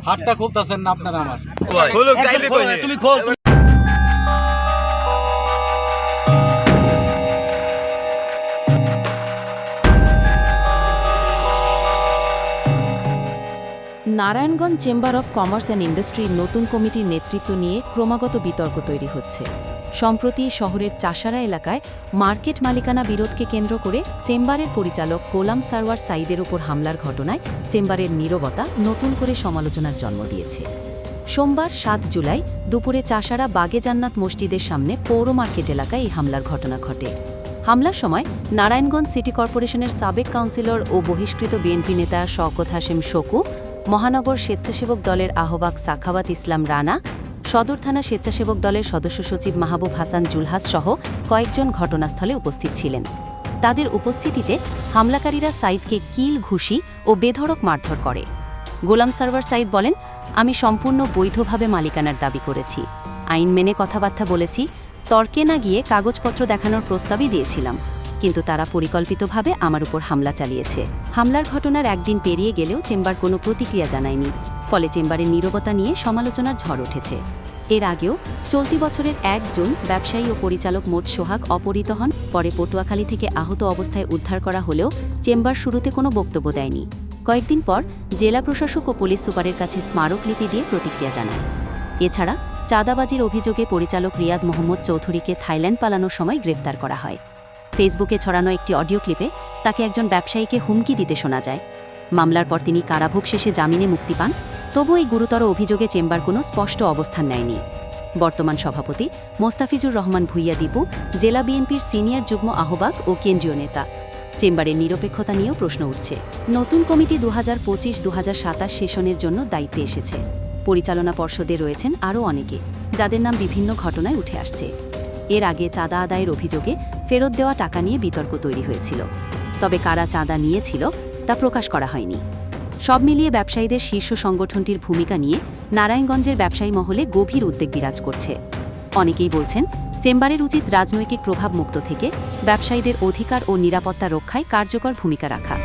হাতটা খুলতেছেন না আপনারা আমার। খোলক চাইলে কই তুমি খোল। Narayanganj chamber of commerce and ইন্ডাস্ট্রির নতুন কমিটির নেতৃত্ব নিয়ে ক্রমাগত বিতর্ক তৈরি হচ্ছে। সম্প্রতি শহরের চাষারা এলাকায় মার্কেট মালিকানা বিরোধকে কেন্দ্র করে চেম্বারের পরিচালক গোলাম সারওয়ার সাঈদের ওপর হামলার ঘটনায় চেম্বারের নীরবতা নতুন করে সমালোচনার জন্ম দিয়েছে। সোমবার ৭ জুলাই দুপুরে চাষারা বাগে জান্নাত মসজিদের সামনে পৌর মার্কেট এলাকায় এই হামলার ঘটনা ঘটে। হামলার সময় নারায়ণগঞ্জ সিটি কর্পোরেশনের সাবেক কাউন্সিলর ও বহিষ্কৃত বিএনপি নেতা শওকত হাশেম শকু, মহানগর স্বেচ্ছাসেবক দলের আহ্বায়ক সাখাওয়াত ইসলাম রানা, সদর থানা স্বেচ্ছাসেবক দলের সদস্য সচিব মাহবুব হাসান জুলহাস সহ কয়েকজন ঘটনাস্থলে উপস্থিত ছিলেন। তাদের উপস্থিতিতে হামলাকারীরা সাঈদকে কিল, ঘুষি ও বেধড়ক মারধর করে। গোলাম সারওয়ার সাঈদ বলেন, আমি সম্পূর্ণ বৈধভাবে মালিকানার দাবি করেছি, আইন মেনে কথাবার্তা বলেছি, তর্কে না গিয়ে কাগজপত্র দেখানোর প্রস্তাবই দিয়েছিলাম, কিন্তু তারা পরিকল্পিতভাবে আমার উপর হামলা চালিয়েছে। হামলার ঘটনার একদিন পেরিয়ে গেলেও চেম্বার কোনো প্রতিক্রিয়া জানায়নি, ফলে চেম্বারের নীরবতা নিয়ে সমালোচনার ঝড় উঠেছে। এর আগেও চলতি বছরের ১ জুন ব্যবসায়ী ও পরিচালক মোট সোহাগ অপহৃত হন। পরে পটুয়াখালী থেকে আহত অবস্থায় উদ্ধার করা হলেও চেম্বার শুরুতে কোনো বক্তব্য দেয়নি। কয়েকদিন পর জেলা প্রশাসক ও পুলিশ সুপারের কাছে স্মারকলিপি দিয়ে প্রতিক্রিয়া জানায়। এছাড়া চাঁদাবাজির অভিযোগে পরিচালক রিয়াদ মোহাম্মদ চৌধুরীকে থাইল্যান্ড পালানোর সময় গ্রেফতার করা হয়। ফেসবুকে ছড়ানো একটি অডিও ক্লিপে তাকে একজন ব্যবসায়ীকে হুমকি দিতে শোনা যায়। মামলার পর তিনি কারাভোগ শেষে জামিনে মুক্তি পান। তবু এই গুরুতর অভিযোগে চেম্বার কোনো স্পষ্ট অবস্থান নেয়নি। বর্তমান সভাপতি মোস্তাফিজুর রহমান ভূঁইয়া দীপু জেলা বিএনপির সিনিয়র যুগ্ম আহ্বায়ক ও কেন্দ্রীয় নেতা। চেম্বারের নিরপেক্ষতা নিয়েও প্রশ্ন উঠছে। নতুন কমিটি 2025-2027 সেশনের জন্য দায়িত্বে এসেছে। পরিচালনা পর্ষদে রয়েছেন আরও অনেকে, যাদের নাম বিভিন্ন ঘটনায় উঠে আসছে। এর আগে চাঁদা আদায়ের অভিযোগে ফেরত দেওয়া টাকা নিয়ে বিতর্ক তৈরি হয়েছিল, তবে কারা চাঁদা নিয়েছিল তা প্রকাশ করা হয়নি। সব মিলিয়ে ব্যবসায়ীদের শীর্ষ সংগঠনটির ভূমিকা নিয়ে নারায়ণগঞ্জের ব্যবসায়ী মহলে গভীর উদ্বেগ বিরাজ করছে। অনেকেই বলছেন, চেম্বারের উচিত রাজনৈতিক প্রভাব মুক্ত থেকে ব্যবসায়ীদের অধিকার ও নিরাপত্তা রক্ষায় কার্যকর ভূমিকা রাখা।